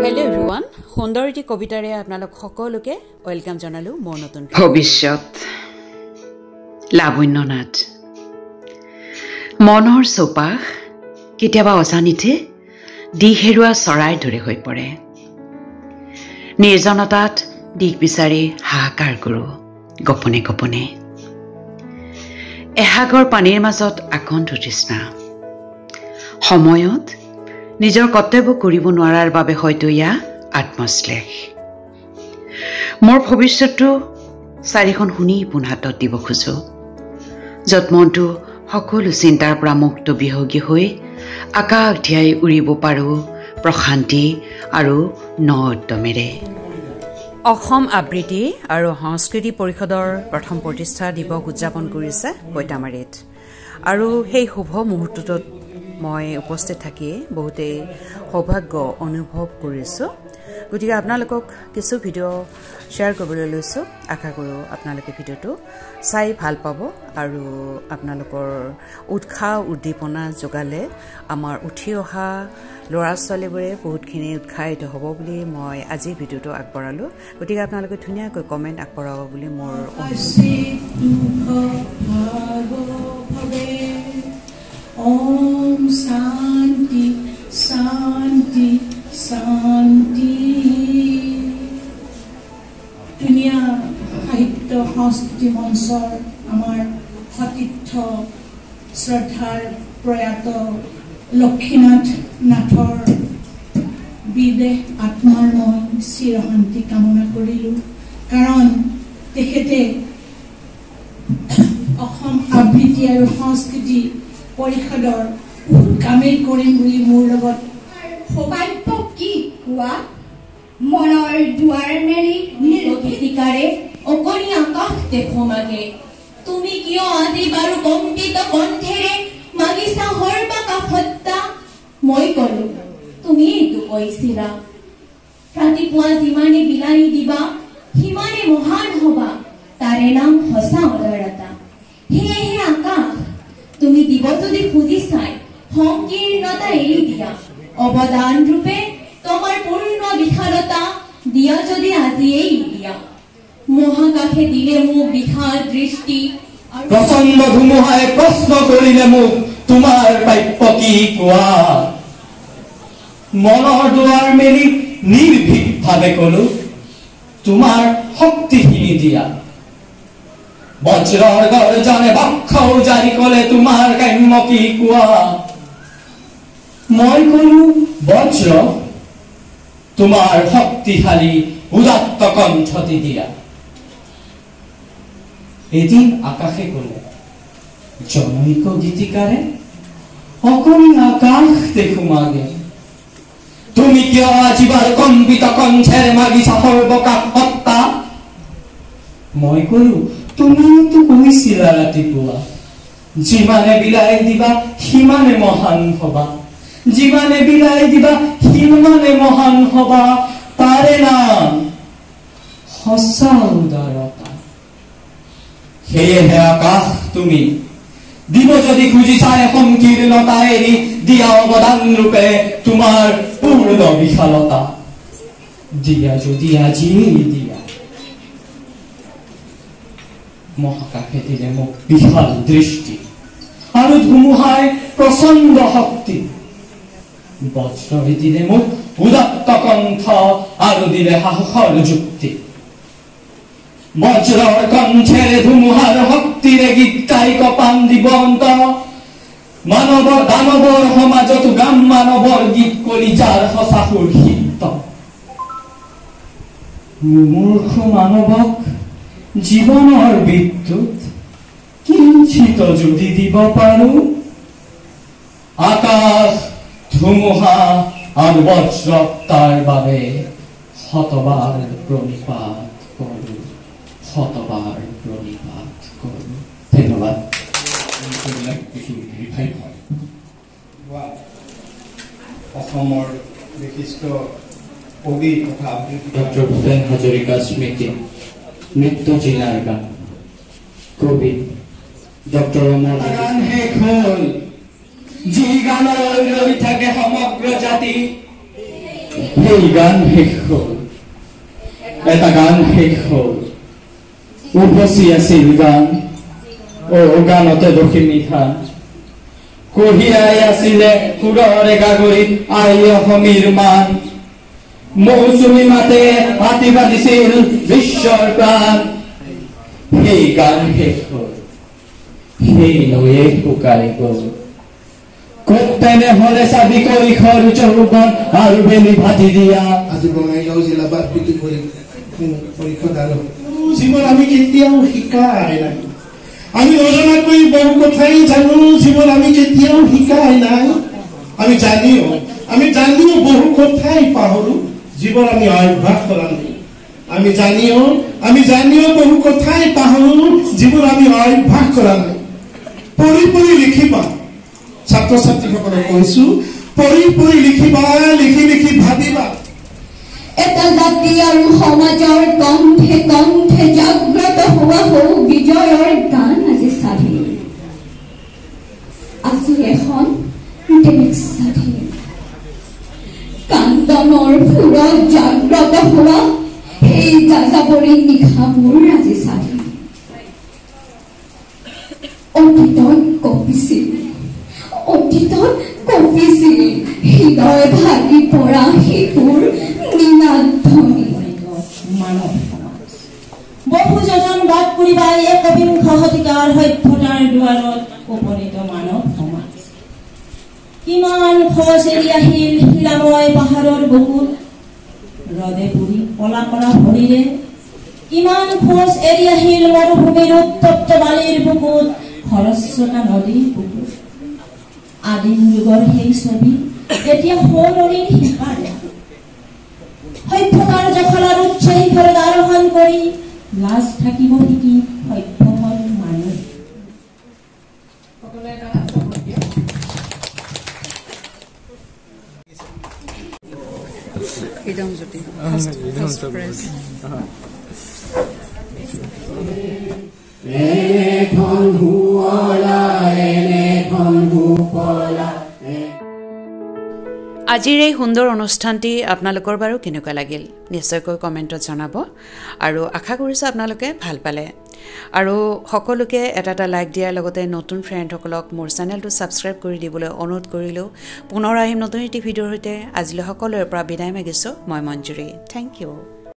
hello' everyone সুন্দৰ এটি কবিতাৰে আপোনালোক সকলোকে ওয়েলকাম জনালো মোৰ নতুন ভৱিষ্যত লাবণ্যনাথ মনৰ চৌপাশ কেতিয়াবা অজানিতে দিশ হেৰুৱা চৰাইৰ দৰে হৈ পৰে নিৰ্জনতাত দিশ বিচাৰি হাহাকাৰ কৰোঁ গোপনে গোপনে এসাগৰ পানীৰ মাজত আকণ্ঠ তৃষ্ণা সময়ত নিজৰ কৰ্তব্য কৰিব নোৱাৰাৰ বাবে হয়তো ইয়া আত্মশ্লেষ মোৰ ভৱিষ্যতটো চাৰিখন শুনি পোন হাতত দিব খোজো য'ত মনটো সকলো চিন্তাৰ পৰা মুক্ত বিহগী হৈ আকাশ ধিয়াই উৰিব পাৰোঁ প্ৰশান্তি আৰু ন উদ্যমেৰে অসম আবৃত্তি আৰু সংস্কৃতি পৰিষদৰ প্ৰথম প্ৰতিষ্ঠা দিৱস উদযাপন কৰিছে পৈতামাৰীত আৰু সেই শুভ মুহূৰ্তটোত মই উপস্থিত থাকি বহুতেই সৌভাগ্য অনুভৱ কৰিছোঁ গতিকে আপোনালোকক কিছু ভিডিঅ' শ্বেয়াৰ কৰিবলৈ লৈছোঁ আশা কৰোঁ আপোনালোকে ভিডিঅ'টো চাই ভাল পাব আৰু আপোনালোকৰ উৎসাহ উদ্দীপনা যোগালে আমাৰ উঠি অহা ল'ৰা ছোৱালীবোৰে বহুতখিনি উৎসাহিত হ'ব বুলি মই আজি ভিডিঅ'টো আগবঢ়ালোঁ গতিকে আপোনালোকে ধুনীয়াকৈ কমেণ্ট আগবঢ়াব বুলি মোৰ Om Shanti Shanti Shanti Dunia Sahitya Sanskriti Monsor Amar Hatitya Shraddhar Prayato Lokshinath Nathor Bide Atmar Moi Sirahanti Kamona Korilu Karon Tekhete Ahom Abriti Aru Sanskriti পৰিষদৰ কামেই কৰিম বুলি মোৰ লগত সৌভাগ্য কি কোৱা মনৰ দুৱাৰ মেলি নিৰ্ভীকাৰে অকণি আকাশ দেখো মাগে তুমি কিয় আজি বাৰু কম্পিত কণ্ঠেৰে মাগিছা হৰবাকা হত্যা মই কলো তুমি এইটো কৈছিলা ৰাতিপুৱা যিমানে বিলানী দিবা সিমানে মহান হবা তাৰে নাম সঁচা অদৰতা সেয়েহে আকাশ তুমি দিব যদি খুজিছাই সংকীৰ্ণতা এৰি দিয়া অৱদান ৰূপে তোমাৰ পূৰ্ণ বিশালতা দিয়া যদি আজিয়েই দিয়া মহাকাশে দিলে মোক বিশাল দৃষ্টি প্ৰচণ্ড ধুমুহাই প্ৰশ্ন কৰিলে মোক তোমাৰ প্ৰাপ্য কি কোৱা মনৰ দুৱাৰ মেলি নিৰ্ভীকভাৱে কলো তোমাৰ শক্তিখিনি দিয়া বজ্ৰৰ গৰ্জনে বক্ষ উজাৰি কলে তোমাৰ কাম্য কি কোৱা মই কলো বজ্ৰ তোমাৰ শক্তিশালী উদাত্ত কণ্ঠটি দিয়া এদিন আকাশে কলে জনৈক গীতিকাৰে অকণি আকাশ দেখো মাগে তুমি কিয় আজিবাৰ কম্পিত কণ্ঠেৰে মাগিছা সৰ্বকাশ হত্যা মই কলো তুমিতো কৈছিলা ৰাতিপুৱা যিমানে বিলাই দিবা সিমানে মহান হবা যিমানে বিলাই দিবা সিমানে মহান হবা তাৰে নাম সঁচা উদাৰতা সেয়েহে আকাশ তুমি দিব যদি খুজিছাই সংকীৰ্ণতা এৰি দিয়া অৱদান ৰূপে তোমাৰ পূৰ্ণ বিশালতা দিয়া যদি আজিয়েই দিয়া মহাকাশে দিলে মোক বিশাল দৃষ্টি আৰু ধুমুহাই প্ৰচণ্ড শক্তি বজ্ৰই দিলে মোক উদাত্ত কণ্ঠ আৰু দিলে সাহসৰ যুক্তি বজ্ৰৰ কণ্ঠেৰে ধুমুহাৰ শক্তিৰে গীত গাই কপান দিবন্ত মানৱ দানৱৰ সমাজতো গাম মানৱৰ গীত কৰি যাৰ সঁচা সুৰক্ষিত মূৰ্খ মানৱক জীৱনৰ বিদ্যুৎ কিঞ্চিত যদি দিব পাৰো আকাশ ধুমুহা আৰু বজ্ৰক তাৰ বাবে শতবাৰ প্ৰণিপাত কৰো শতবাৰ প্ৰণিপাত কৰো ধন্যবাদ অসমৰ বিশিষ্ট কবি তথা ডক্টৰ ভূপেন হাজৰিকা স্মৃতি নৃত্য জিলাৰ গান কবি ডক্টৰ অমৰ গান শেষ হ'ল যি গানলৈ ৰৈ থাকে সমগ্ৰ জাতি এই গান শেষ হ'ল এটা গান শেষ হ'ল উপচি আছিল গান গানতে দক্ষি মিঠা কঢ়িয়াই আছিলে সুৰৰে গাগৰিত আই অসমীৰ মান মৌচুমী মাতে হাতী বান্ধিছিল বিশ্বৰ প্ৰাণ সেই গান শেষ হ'ল সেই নৈয়ে শুকাই গ'ল ক'ত তেনেহ'লে চাবি কৈশোৰ যৌৱন আৰু বেলি ভাটি দিয়া আজি বঙাইগাঁও জিলা বাৰ্ষিকী পৰিষদ আৰু জীৱন আমি কেতিয়াও শিকাই নাই আমি নজনাকৈ বহু কথাই জানো জীৱন আমি কেতিয়াও শিকাই নাই আমি জানিও বহু কথাই পাহৰো জীৱন আমি অভ্যাস কৰা নাই আমি জানিও বহু কথাই পাহৰো জীৱন আমি অভ্যাস কৰা নাই পঢ়ি লিখিবা ছাত্ৰ ছাত্ৰীসকলক কৈছো পঢ়ি লিখিবা লিখি ভাবিবা এটা জাতি আৰু সমাজৰ কণ্ঠে কণ্ঠে জাগ্ৰত হোৱা হৌ বিজয়ৰ গান আজি স্বাধীন আজি এখন দেশ স্বাধীন কান্দনৰ সুৰত জাগ্ৰত হোৱা সেই যাযাবৰী নিশাবোৰ আজি স্বাধীন অতীতত কঁপিছিল হৃদয় ভাগি পৰা শিশুৰ নিনাদ ধ্বনি মানৱ সমাজ বহু যোজন বাদ পৰিবাই একবিংশ শতিকাৰ সভ্যতাৰ দুৱাৰত উপনীত মানৱ সমাজ কিমান খোজ এৰি আহিল শিলাময় পাহাৰৰ বুকুত ৰদে পুৰি কলা কলা ভৰিৰে কিমান খোজ এৰি আহিল মৰুভূমিৰ উত্তপ্ত বালিৰ বুকুত খৰস্ৰোতা নদীৰ বুকুত আদিম যুগৰ সেই ছবি এতিয়া সোণৰিৰ সিপাৰে সভ্যতাৰ জখলাৰ উচ্চ শিখৰত আৰোহণ কৰি লাজ থাকিব শিকি সভ্য হল মানুহ আজিৰ এই সুন্দৰ অনুষ্ঠানটি আপোনালোকৰ বাৰু কেনেকুৱা লাগিল নিশ্চয়কৈ কমেণ্টত জনাব আৰু আশা কৰিছোঁ আপোনালোকে ভাল পালে আৰু সকলোকে এটা লাইক দিয়াৰ লগতে নতুন ফ্ৰেণ্ডসকলক মোৰ চেনেলটো ছাবস্ক্ৰাইব কৰি দিবলৈ অনুৰোধ কৰিলোঁ পুনৰ আহিম নতুন এটি ভিডিঅ'ৰ সৈতে আজিলৈ সকলোৰে পৰা বিদায় মাগিছোঁ মই মঞ্জুৰী থেংক ইউ